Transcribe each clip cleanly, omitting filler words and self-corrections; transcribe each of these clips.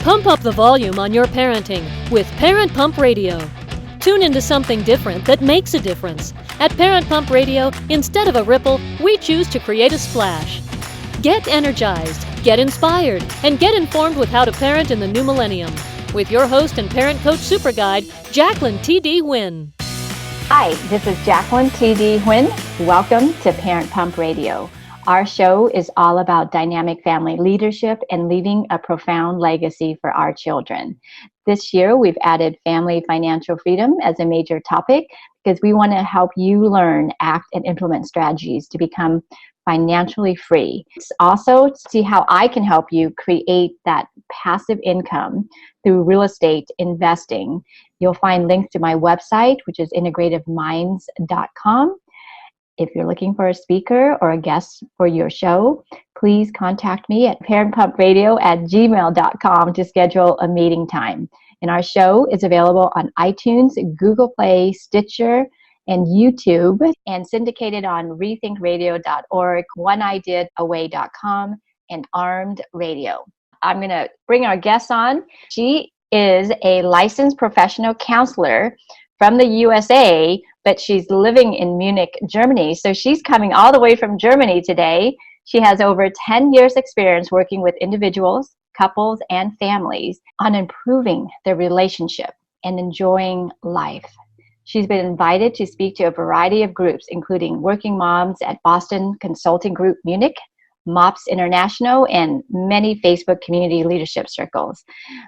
Pump up the volume on your parenting with Parent Pump Radio. Tune into something different that makes a difference. At Parent Pump Radio, instead of a ripple, we choose to create a splash. Get energized, get inspired, and get informed with how to parent in the new millennium. With your host and parent coach super guide, Jacqueline T.D. Huynh. Hi, this is Jacqueline T.D. Huynh. Welcome to Parent Pump Radio. Our show is all about dynamic family leadership and leaving a profound legacy for our children. This year, we've added family financial freedom as a major topic because we want to help you learn, act, and implement strategies to become financially free. It's also to see how I can help you create that passive income through real estate investing. You'll find links to my website, which is integrativeminds.com. If you're looking for a speaker or a guest for your show, please contact me at parentpumpradio@gmail.com to schedule a meeting time. And our show is available on iTunes, Google Play, Stitcher, and YouTube, and syndicated on rethinkradio.org, oneideaaway.com, and Armed Radio. I'm going to bring our guest on. She is a licensed professional counselor from the USA, but she's living in Munich, Germany. So she's coming all the way from Germany today. She has over 10 years experience working with individuals, couples, and families on improving their relationship and enjoying life. She's been invited to speak to a variety of groups, including Working Moms at Boston Consulting Group Munich, MOPS International, and many Facebook community leadership circles.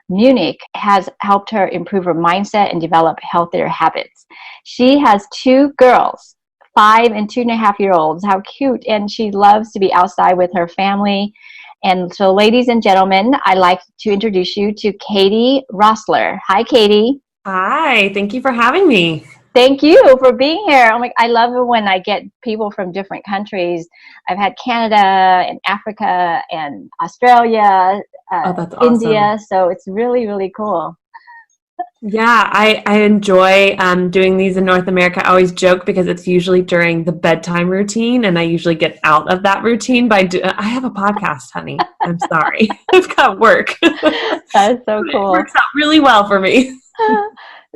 Munich has helped her improve her mindset and develop healthier habits. She has two girls, 5 and 2.5-year-olds. How cute. And she loves to be outside with her family. And so, ladies and gentlemen, I'd like to introduce you to Katie Rossler. Hi, Katie. Hi, thank you for having me. Thank you for being here. I love it when I get people from different countries. I've had Canada and Africa and Australia, That's awesome. India. So it's really, really cool. Yeah, I enjoy doing these in North America. I always joke because it's usually during the bedtime routine, and I usually get out of that routine by I have a podcast, honey. I'm sorry. I've got work. That's so cool. It works out really well for me.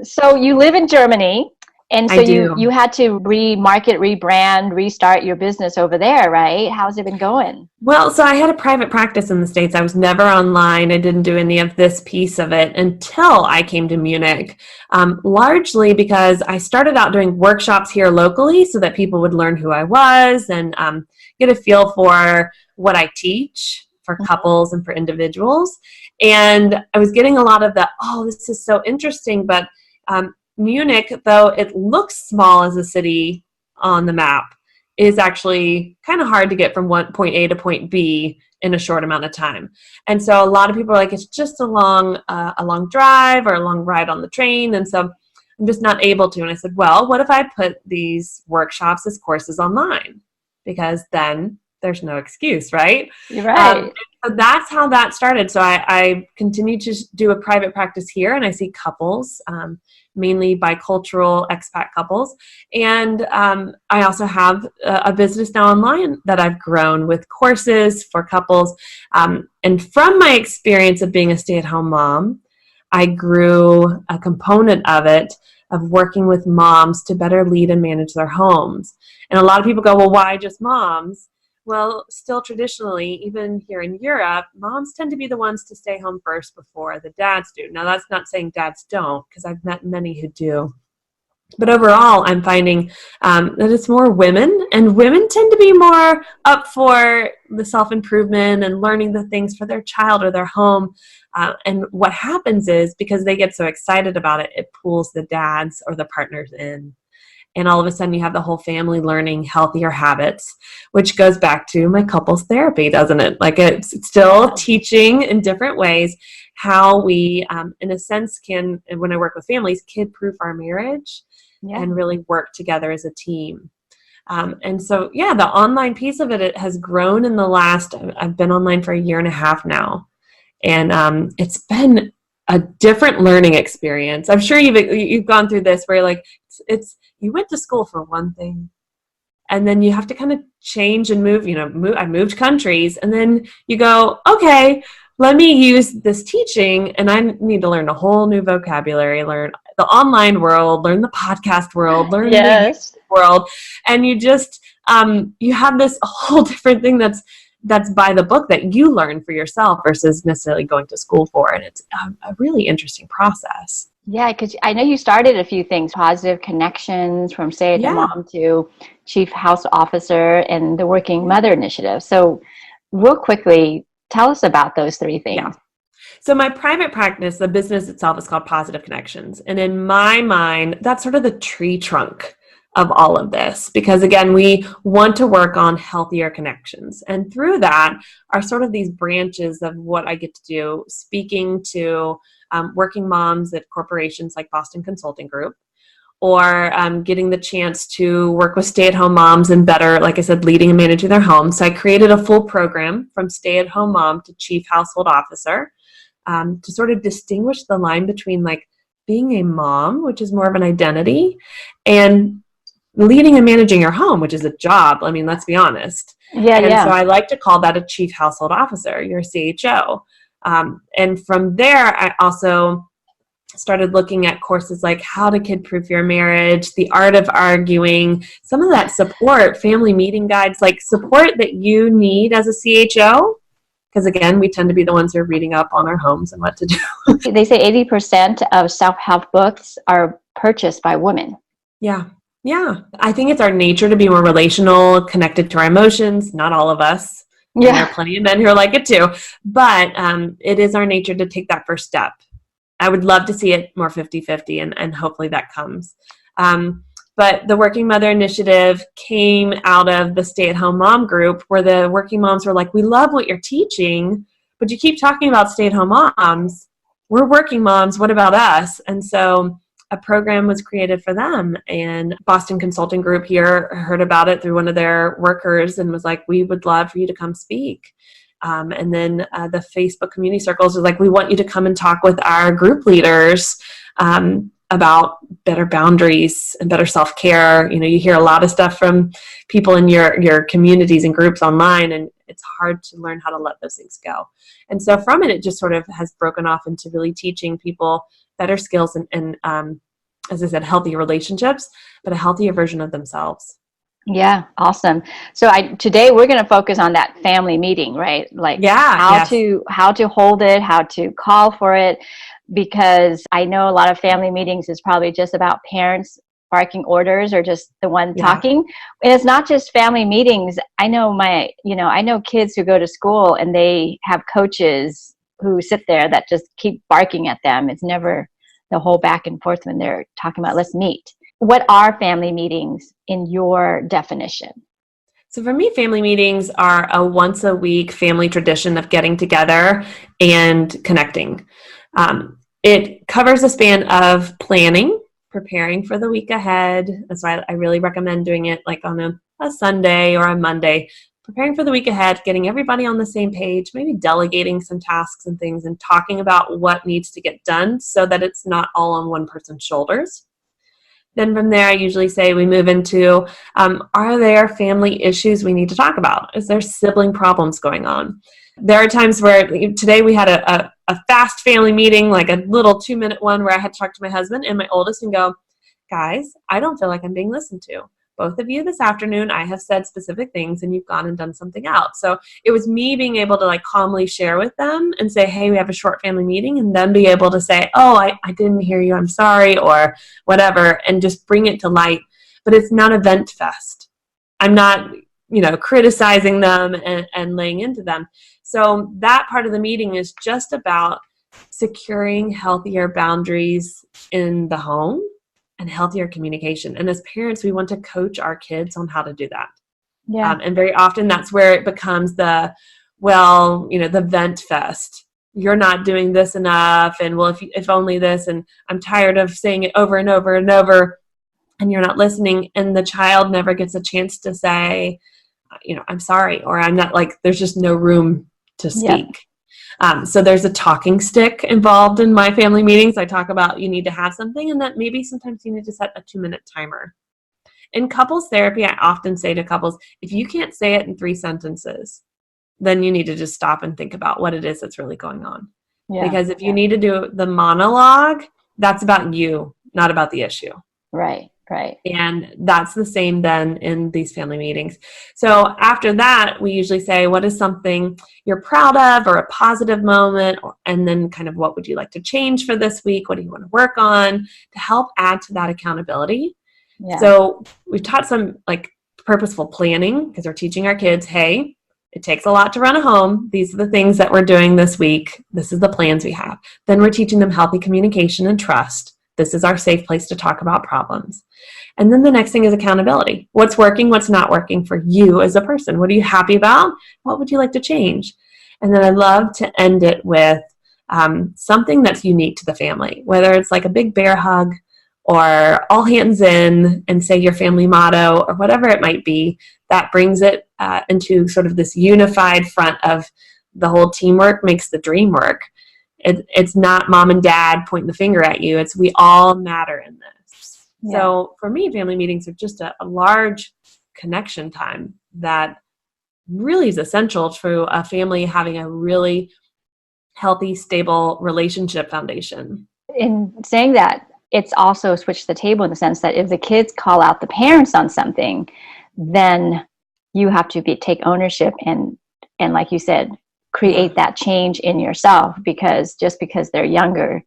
So you live in Germany. And so I do. you had to remarket, rebrand, restart your business over there, right? How's it been going? Well, so I had a private practice in the States. I was never online. I didn't do any of this piece of it until I came to Munich, largely because I started out doing workshops here locally so that people would learn who I was and get a feel for what I teach for couples and for individuals. And I was getting a lot of the, this is so interesting, but Munich, though it looks small as a city on the map, is actually kind of hard to get from point A to point B in a short amount of time. And so a lot of people are like, it's just a long drive or a long ride on the train. And so I'm just not able to. And I said, well, what if I put these workshops as courses online? Because then there's no excuse, right? You're right. So that's how that started. So I continue to do a private practice here, and I see couples, mainly bicultural expat couples. And I also have a business now online that I've grown with courses for couples. And from my experience of being a stay-at-home mom, I grew a component of it of working with moms to better lead and manage their homes. And a lot of people go, well, why just moms? Well, still traditionally, even here in Europe, moms tend to be the ones to stay home first before the dads do. Now, that's not saying dads don't, because I've met many who do. But overall, I'm finding that it's more women, and women tend to be more up for the self-improvement and learning the things for their child or their home. And what happens is, because they get so excited about it, it pulls the dads or the partners in. And all of a sudden you have the whole family learning healthier habits, which goes back to my couples therapy, doesn't it? Like it's still teaching in different ways how we, in a sense, can, when I work with families, kid-proof our marriage and really work together as a team. And so, the online piece of it has grown in the last, I've been online for 1.5 years now. And it's been a different learning experience. I'm sure you've gone through this where like it's you went to school for one thing, and then you have to kind of change and move. I moved countries, and then you go, okay, let me use this teaching, and I need to learn a whole new vocabulary, learn the online world, learn the podcast world, learn the Yes. YouTube world, and you just you have this whole different thing that's by the book that you learn for yourself versus necessarily going to school for, and it's a really interesting process. Yeah, because I know you started a few things, positive connections from stay-at-home Yeah. mom to chief house officer and the working mother initiative. So real quickly, tell us about those three things. Yeah. So my private practice, the business itself is called Positive Connections. And in my mind, that's sort of the tree trunk of all of this, because again, we want to work on healthier connections. And through that are sort of these branches of what I get to do, speaking to working moms at corporations like Boston Consulting Group, or getting the chance to work with stay-at-home moms and better, like I said, leading and managing their homes. So I created a full program from stay-at-home mom to chief household officer, to sort of distinguish the line between like being a mom, which is more of an identity, and leading and managing your home, which is a job. I mean, let's be honest. And so I like to call that a chief household officer, your CHO. And from there, I also started looking at courses like how to kid-proof your marriage, the art of arguing, some of that support, family meeting guides, like support that you need as a CHO. Because again, we tend to be the ones who are reading up on our homes and what to do. They say 80% of self-help books are purchased by women. Yeah. Yeah. I think it's our nature to be more relational, connected to our emotions. Not all of us. Yeah. And there are plenty of men who are like it too. But it is our nature to take that first step. I would love to see it more 50-50, and hopefully that comes. But the Working Mother Initiative came out of the stay-at-home mom group, where the working moms were like, we love what you're teaching, but you keep talking about stay-at-home moms. We're working moms. What about us? And so a program was created for them. And Boston Consulting Group here heard about it through one of their workers and was like, we would love for you to come speak. And then the Facebook community circles was like, we want you to come and talk with our group leaders about better boundaries and better self-care. You know, you hear a lot of stuff from people in your communities and groups online, and it's hard to learn how to let those things go. And so from it just sort of has broken off into really teaching people better skills and as I said, healthy relationships, but a healthier version of themselves. Yeah, awesome. So today we're going to focus on that family meeting, right? Like how to hold it, how to call for it, because I know a lot of family meetings is probably just about parents barking orders or just the one talking. And it's not just family meetings. I know I know kids who go to school and they have coaches who sit there that just keep barking at them. It's never the whole back and forth when they're talking about let's meet. What are family meetings in your definition? So for me, family meetings are a once a week family tradition of getting together and connecting. It covers a span of planning, preparing for the week ahead. That's why I really recommend doing it like on a Sunday or a Monday, preparing for the week ahead, getting everybody on the same page, maybe delegating some tasks and things and talking about what needs to get done so that it's not all on one person's shoulders. Then from there, I usually say we move into, are there family issues we need to talk about? Is there sibling problems going on? There are times where today we had a fast family meeting, like a little 2-minute one where I had to talk to my husband and my oldest and go, guys, I don't feel like I'm being listened to. Both of you this afternoon, I have said specific things and you've gone and done something else. So it was me being able to like calmly share with them and say, hey, we have a short family meeting, and then be able to say, oh, I didn't hear you, I'm sorry, or whatever, and just bring it to light. But it's not event fest. I'm not, criticizing them and laying into them. So that part of the meeting is just about securing healthier boundaries in the home and healthier communication. And as parents, we want to coach our kids on how to do that. Yeah. And very often that's where it becomes the vent fest. You're not doing this enough. And well, if only this, and I'm tired of saying it over and over and over, and you're not listening. And the child never gets a chance to say, I'm sorry, or I'm not, like, there's just no room to speak. Yeah. So there's a talking stick involved in my family meetings. I talk about you need to have something, and that maybe sometimes you need to set a 2-minute timer. In couples therapy, I often say to couples, if you can't say it in 3 sentences, then you need to just stop and think about what it is that's really going on. Yeah. Because if you need to do the monologue, that's about you, not about the issue. Right, right. And that's the same then in these family meetings. So after that, we usually say, what is something you're proud of or a positive moment? And then kind of what would you like to change for this week? What do you want to work on to help add to that accountability? Yeah. So we've taught some like purposeful planning because we're teaching our kids, hey, it takes a lot to run a home. These are the things that we're doing this week. This is the plans we have. Then we're teaching them healthy communication and trust. This is our safe place to talk about problems. And then the next thing is accountability. What's working, what's not working for you as a person? What are you happy about? What would you like to change? And then I love to end it with something that's unique to the family, whether it's like a big bear hug or all hands in and say your family motto or whatever it might be, that brings it into sort of this unified front of the whole teamwork makes the dream work. It's not mom and dad pointing the finger at you. It's we all matter in this. Yeah. So for me, family meetings are just a large connection time that really is essential to a family having a really healthy, stable relationship foundation. In saying that, it's also switched the table in the sense that if the kids call out the parents on something, then you have to take ownership and like you said, create that change in yourself, because just because they're younger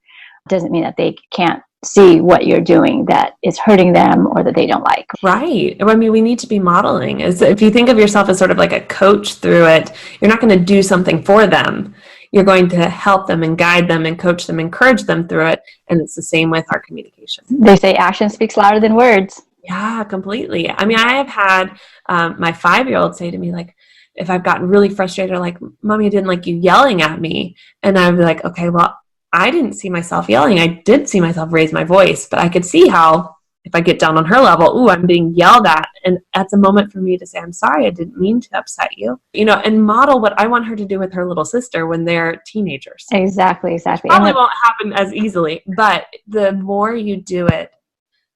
doesn't mean that they can't see what you're doing that is hurting them or that they don't like. Right. I mean, we need to be modeling. If you think of yourself as sort of like a coach through it, you're not going to do something for them. You're going to help them and guide them and coach them, encourage them through it. And it's the same with our communication. They say action speaks louder than words. Yeah, completely. I mean, I have had my 5-year-old say to me, like, if I've gotten really frustrated, or like, Mommy, I didn't like you yelling at me. And I'd be like, okay, well, I didn't see myself yelling. I did see myself raise my voice, but I could see how if I get down on her level, ooh, I'm being yelled at. And that's a moment for me to say, I'm sorry, I didn't mean to upset you. And model what I want her to do with her little sister when they're teenagers. Exactly. It probably won't happen as easily, but the more you do it,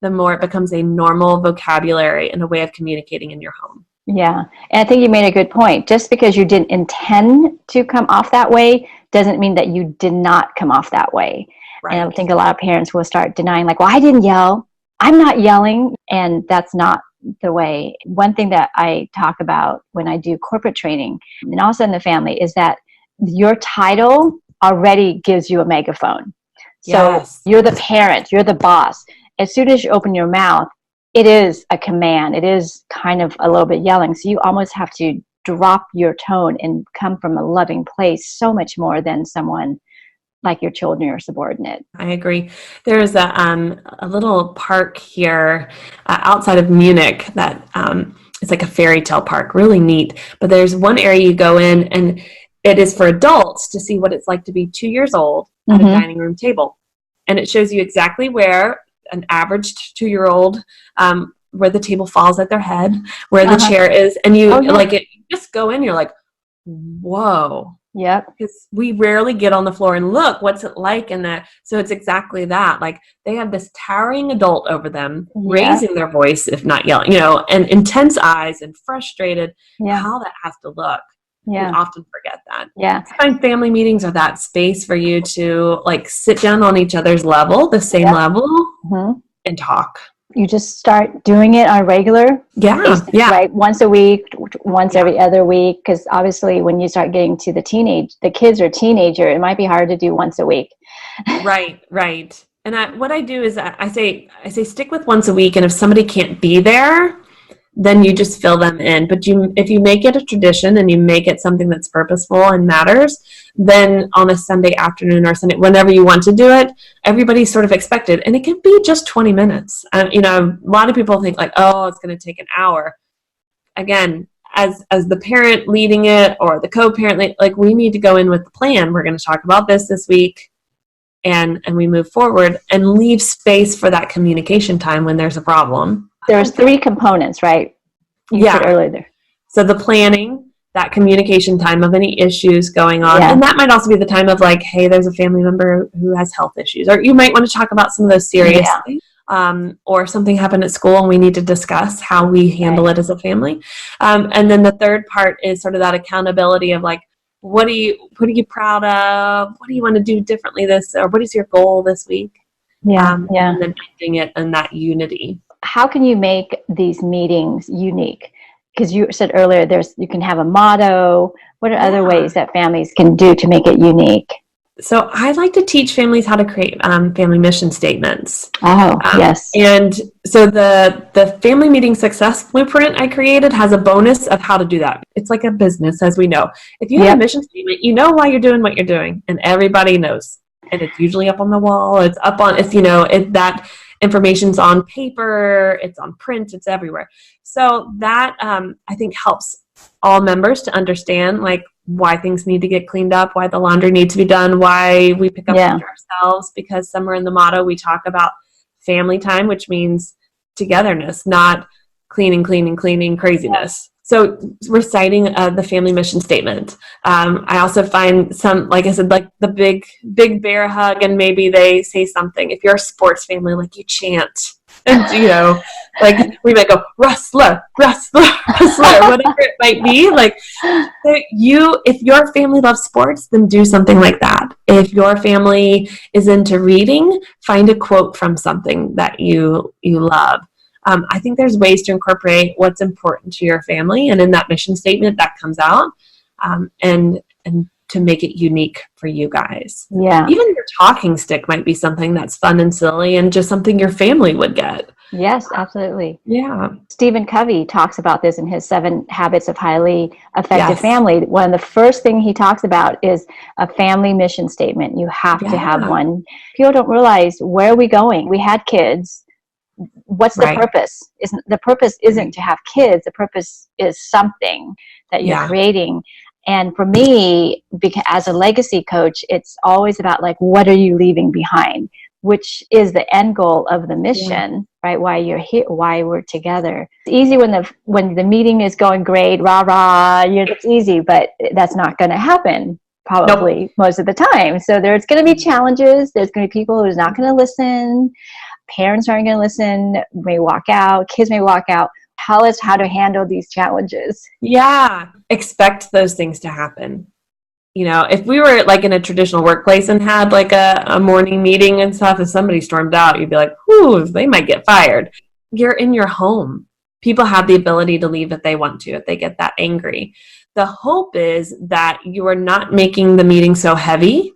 the more it becomes a normal vocabulary and a way of communicating in your home. Yeah. And I think you made a good point. Just because you didn't intend to come off that way doesn't mean that you did not come off that way. Right. And I think a lot of parents will start denying, like, well, I didn't yell. I'm not yelling. And that's not the way. One thing that I talk about when I do corporate training and also in the family is that your title already gives you a megaphone. So You're the parent, you're the boss. As soon as you open your mouth, it is a command. It is kind of a little bit yelling. So you almost have to drop your tone and come from a loving place so much more than someone like your children or subordinate. I agree. There's a little park here outside of Munich that it's like a fairy tale park, really neat. But there's one area you go in and it is for adults to see what it's like to be 2 years old at a dining room table. And it shows you exactly where an average 2-year-old, where the table falls at their head, where the chair is. And you you just go in, you're like, whoa. Yep. Because we rarely get on the floor and look, what's it like in that? So it's exactly that. Like they have this towering adult over them, raising their voice, if not yelling, and intense eyes and frustrated, how that has to look. Yeah. We often forget that. Yeah. I find family meetings are that space for you to like sit down on each other's level, the same level, and talk. You just start doing it on a regular basis, right? Once a week, once every other week. Because obviously when you start getting to the kids are teenager, it might be hard to do once a week. Right. And what I do is I say stick with once a week. And if somebody can't be there, then you just fill them in. But if you make it a tradition and you make it something that's purposeful and matters, then on a Sunday afternoon or Sunday, whenever you want to do it, everybody's sort of expected. And it can be just 20 minutes. A lot of people think like, oh, it's going to take an hour. Again, as the parent leading it or the co-parent, like we need to go in with the plan. We're going to talk about this week. And we move forward and leave space for that communication time when there's a problem. There's 3 components, right? You said earlier there. So the planning, that communication time of any issues going on. And that might also be the time of like, hey, there's a family member who has health issues. Or you might want to talk about some of those serious things. or something happened at school and we need to discuss how we handle it as a family. And then the third part is sort of that accountability of like, what are you proud of? What do you want to do differently or what is your goal this week? And then ending it in that unity. How can you make these meetings unique? Because you said earlier, you can have a motto. What are other ways that families can do to make it unique? So I like to teach families how to create family mission statements. Oh, yes. And so the Family Meeting Success Blueprint I created has a bonus of how to do that. It's like a business, as we know. If you have a mission statement, you know why you're doing what you're doing, and everybody knows. And it's usually up on the wall. It's that information's on paper, it's on print, it's everywhere. So that I think helps all members to understand like why things need to get cleaned up, why the laundry needs to be done, why we pick up after ourselves, because somewhere in the motto we talk about family time, which means togetherness, not cleaning craziness. So reciting the family mission statement. I also find some, like I said, like the big bear hug, and maybe they say something. If you're a sports family, like you chant, and like we might go wrestler, whatever it might be. Like if your family loves sports, then do something like that. If your family is into reading, find a quote from something that you love. I think there's ways to incorporate what's important to your family, and in that mission statement that comes out, and to make it unique for you guys. Yeah. Even your talking stick might be something that's fun and silly and just something your family would get. Yes, absolutely. Yeah. Stephen Covey talks about this in his 7 Habits of Highly Effective Family. One of the first thing he talks about is a family mission statement. You have to have one. People don't realize, where are we going? We had kids. What's the purpose? The purpose isn't to have kids. The purpose is something that you're creating. And for me, as a legacy coach, it's always about like, what are you leaving behind? Which is the end goal of the mission, right? Why you're here, why we're together. It's easy when the meeting is going great, rah rah. It's easy, but that's not going to happen probably most of the time. So there's going to be challenges. There's going to be people who's not going to listen. Parents aren't going to listen. May walk out. Kids may walk out. Tell us how to handle these challenges. Yeah. Expect those things to happen. If we were like in a traditional workplace and had like a morning meeting and stuff, if somebody stormed out, you'd be like, whoo, they might get fired. You're in your home. People have the ability to leave if they want to, if they get that angry. The hope is that you are not making the meeting so heavy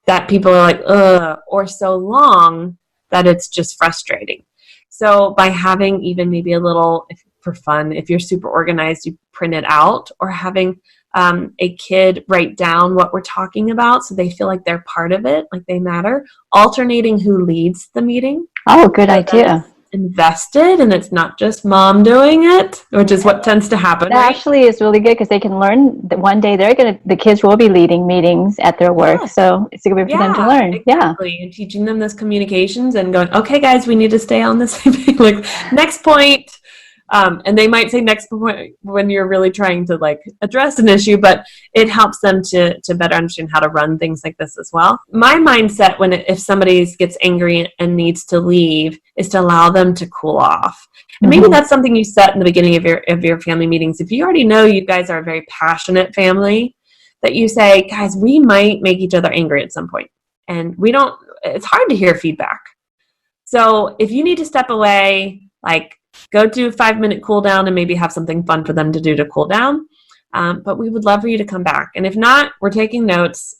that people are like, ugh, or so long that it's just frustrating. So by having even maybe a little, for fun, if you're super organized, you print it out, or having a kid write down what we're talking about so they feel like they're part of it, like they matter. Alternating who leads the meeting. Oh, good idea. Invested, and it's not just mom doing it, which is what tends to happen. That actually is really good, because they can learn that one day the kids will be leading meetings at their work. So it's a good way for them to learn. Exactly. And teaching them this communications and going, okay, guys, we need to stay on the same page. Like, next point. And they might say next point when you're really trying to like address an issue, but it helps them to better understand how to run things like this as well. My mindset if somebody gets angry and needs to leave is to allow them to cool off. And maybe that's something you set in the beginning of your family meetings. If you already know you guys are a very passionate family, that you say, guys, we might make each other angry at some point. And it's hard to hear feedback. So if you need to step away, like, go do a 5-minute cool down and maybe have something fun for them to do to cool down. But we would love for you to come back. And if not, we're taking notes.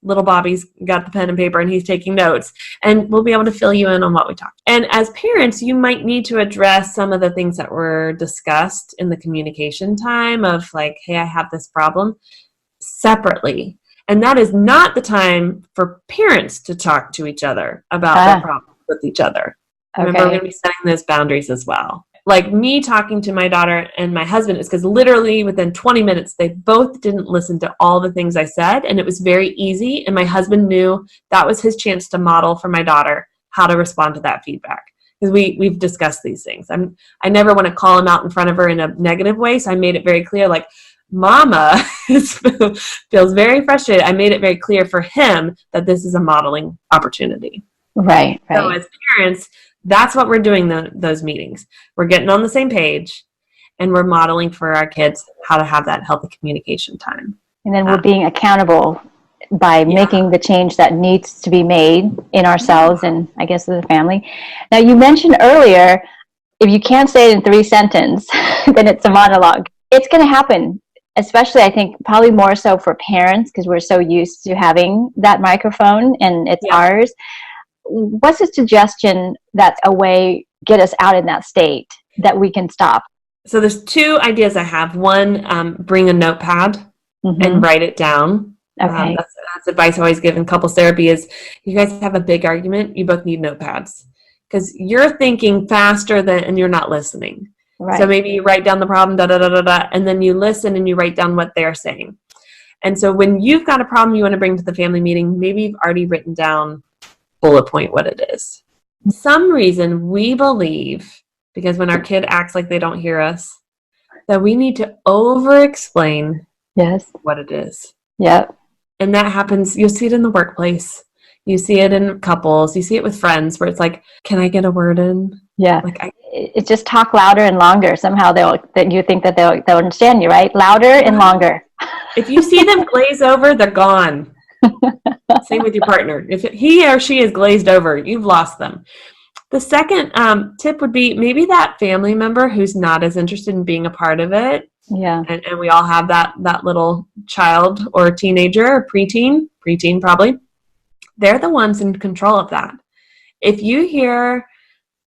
Little Bobby's got the pen and paper and he's taking notes, and we'll be able to fill you in on what we talked. And as parents, you might need to address some of the things that were discussed in the communication time of like, hey, I have this problem, separately. And that is not the time for parents to talk to each other about their problems with each other. Remember, we're going to be setting those boundaries as well. Like me talking to my daughter and my husband is because literally within 20 minutes, they both didn't listen to all the things I said. And it was very easy. And my husband knew that was his chance to model for my daughter how to respond to that feedback. Because we've discussed these things. I never want to call him out in front of her in a negative way. So I made it very clear, like, Mama feels very frustrated. I made it very clear for him that this is a modeling opportunity. Right. So as parents, that's what we're doing those meetings. We're getting on the same page, and we're modeling for our kids how to have that healthy communication time. And then we're being accountable by making the change that needs to be made in ourselves and I guess as a family. Now, you mentioned earlier, if you can't say it in 3 sentences, then it's a monologue. It's going to happen, especially I think probably more so for parents because we're so used to having that microphone and it's ours. What's a suggestion that's a way get us out in that state that we can stop? So there's 2 ideas I have. One, bring a notepad and write it down. Okay. That's advice I always give in couples therapy is you guys have a big argument, you both need notepads because you're thinking faster and you're not listening. Right. So maybe you write down the problem, and then you listen and you write down what they're saying. And so when you've got a problem you want to bring to the family meeting, maybe you've already written down bullet point what it is. For some reason we believe, because when our kid acts like they don't hear us, that we need to over-explain what it is. Yep. And that happens, you'll see it in the workplace. You see it in couples. You see it with friends where it's like, can I get a word in? Yeah. Like it's just talk louder and longer. Somehow you think that they'll understand you, right? Louder and longer. If you see them glaze over, they're gone. Same with your partner. If he or she is glazed over, you've lost them. The second tip would be maybe that family member who's not as interested in being a part of it. Yeah. And we all have that little child or teenager or preteen probably. They're the ones in control of that. If you hear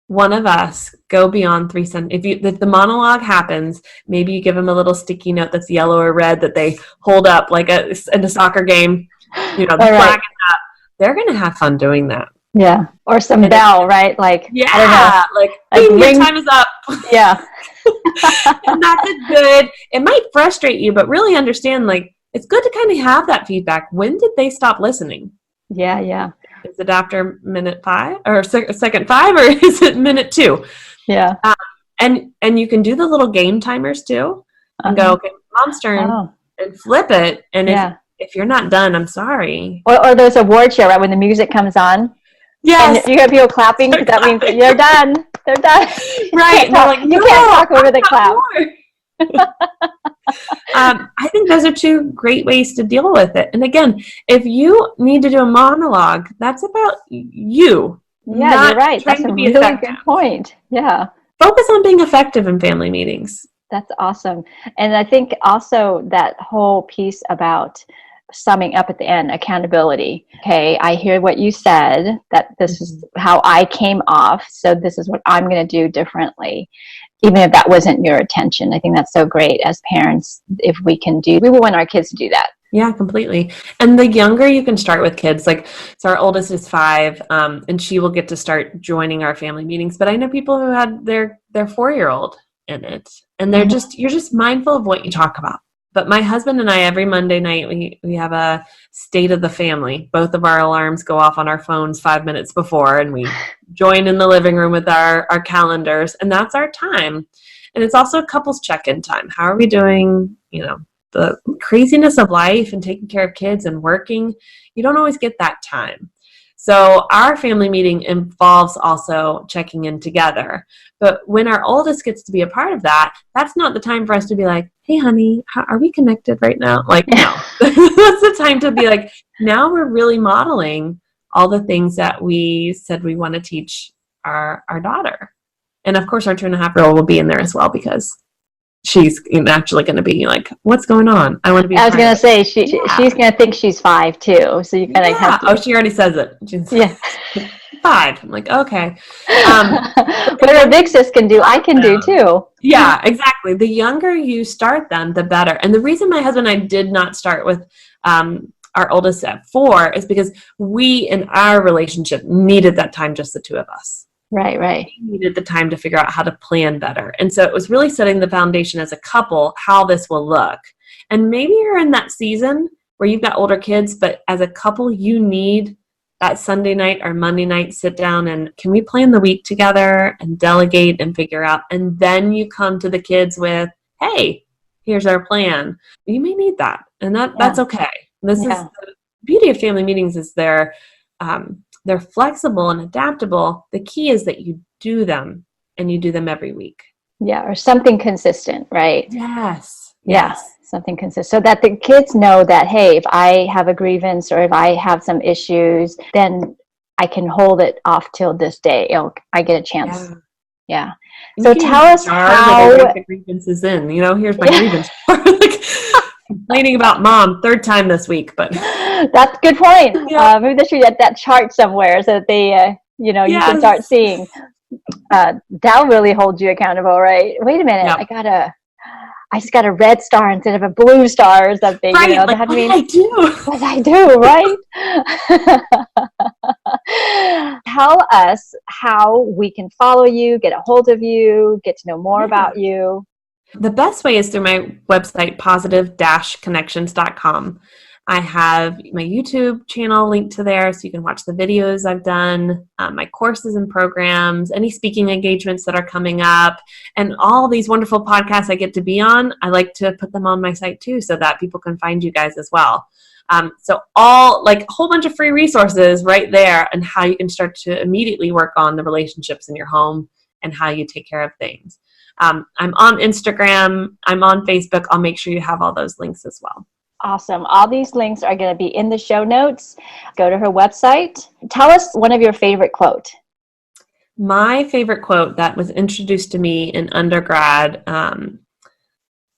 one of us go beyond 3 sentences, if the monologue happens, maybe you give them a little sticky note that's yellow or red that they hold up like in a soccer game, the flag is up. They're going to have fun doing that. Yeah. Or some bell, right? Like, I don't know. Like your time is up. Yeah. And that's good. It might frustrate you, but really understand, like, it's good to kind of have that feedback. When did they stop listening? Yeah, yeah. Is it after minute 5 or second 5 or is it minute 2? Yeah. And you can do the little game timers too and go, okay, mom's turn and flip it. And if you're not done, I'm sorry. Or there's a award show, right? When the music comes on. Yes. And you have people clapping because that means that you're done. They're done. Right. You can't talk over the clap. I think those are 2 great ways to deal with it. And again, if you need to do a monologue, that's about you. Yeah, you're right. That's a really good point. Yeah. Focus on being effective in family meetings. That's awesome. And I think also that whole piece about summing up at the end, accountability. Okay, I hear what you said, that this is how I came off, so this is what I'm going to do differently, even if that wasn't your intention. I think that's so great as parents. If we will want our kids to do that. Yeah, completely. And the younger you can start with kids, like, so our oldest is 5, and she will get to start joining our family meetings. But I know people who had their 4-year-old in it, and you're just mindful of what you talk about. But my husband and I, every Monday night, we have a state of the family. Both of our alarms go off on our phones 5 minutes before, and we join in the living room with our calendars, and that's our time. And it's also a couples check-in time. How are we doing, the craziness of life and taking care of kids and working? You don't always get that time. So our family meeting involves also checking in together. But when our oldest gets to be a part of that, that's not the time for us to be like, hey, honey, are we connected right now? Like, no. That's the time to be like, now we're really modeling all the things that we said we want to teach our daughter. And, of course, our 2.5-year-old will be in there as well because she's actually going to be like, what's going on? I want to be. I was going to say, she's going to think she's 5 too. So you kind of have to. Oh, she already says it. She's 5. I'm like, okay. Whatever Big Sis can do, I can do too. Yeah, exactly. The younger you start them, the better. And the reason my husband and I did not start with our oldest at 4 is because we, in our relationship, needed that time, just the 2 of us. Right. We needed the time to figure out how to plan better. And so it was really setting the foundation as a couple, how this will look. And maybe you're in that season where you've got older kids, but as a couple, you need that Sunday night or Monday night sit down and can we plan the week together and delegate and figure out. And then you come to the kids with, hey, here's our plan. You may need that. And that's okay. This is the beauty of family meetings is they're they're flexible and adaptable. The key is that you do them, and you do them every week. Yeah, or something consistent, right? Yes. Yeah, something consistent. So that the kids know that, hey, if I have a grievance or if I have some issues, then I can hold it off till this day. I get a chance. Yeah. So tell us how the grievance is in. Here's my grievance. Like, complaining about mom, third time this week, but that's a good point. Yeah. Maybe they should get that chart somewhere so that they, you can start seeing. That'll really hold you accountable, right? Wait a minute, I just got a red star instead of a blue star or something. Right, that what means did I do, right? Tell us how we can follow you, get a hold of you, get to know more about you. The best way is through my website, positive-connections.com. I have my YouTube channel linked to there, so you can watch the videos I've done, my courses and programs, any speaking engagements that are coming up, and all these wonderful podcasts I get to be on. I like to put them on my site too, so that people can find you guys as well. So a whole bunch of free resources right there, and how you can start to immediately work on the relationships in your home and how you take care of things. I'm on Instagram. I'm on Facebook. I'll make sure you have all those links as well. Awesome. All these links are going to be in the show notes. Go to her website. Tell us one of your favorite quote. My favorite quote that was introduced to me in undergrad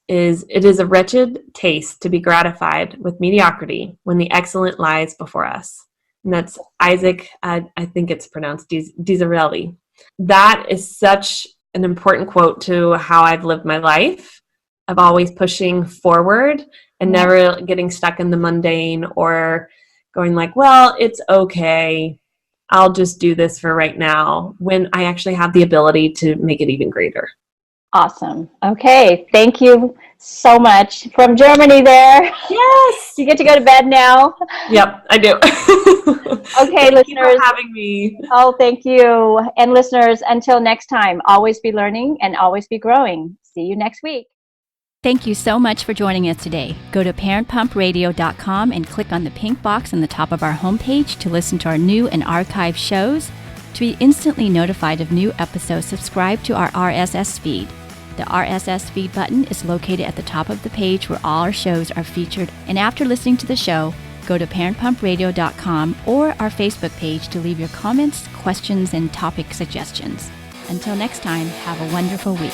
is, "It is a wretched taste to be gratified with mediocrity when the excellent lies before us." And that's Isaac, I think it's pronounced Disraeli. That is such an important quote to how I've lived my life, of always pushing forward and never getting stuck in the mundane or going like, well, it's okay, I'll just do this for right now, when I actually have the ability to make it even greater. Awesome. Okay. Thank you so much. From Germany there. Yes. You get to go to bed now. Yep, I do. Okay, listeners. Thank you for having me. Oh, thank you. And listeners, until next time, always be learning and always be growing. See you next week. Thank you so much for joining us today. Go to parentpumpradio.com and click on the pink box on the top of our homepage to listen to our new and archived shows. To be instantly notified of new episodes, subscribe to our RSS feed. The RSS feed button is located at the top of the page where all our shows are featured. And after listening to the show, go to parentpumpradio.com or our Facebook page to leave your comments, questions, and topic suggestions. Until next time, have a wonderful week.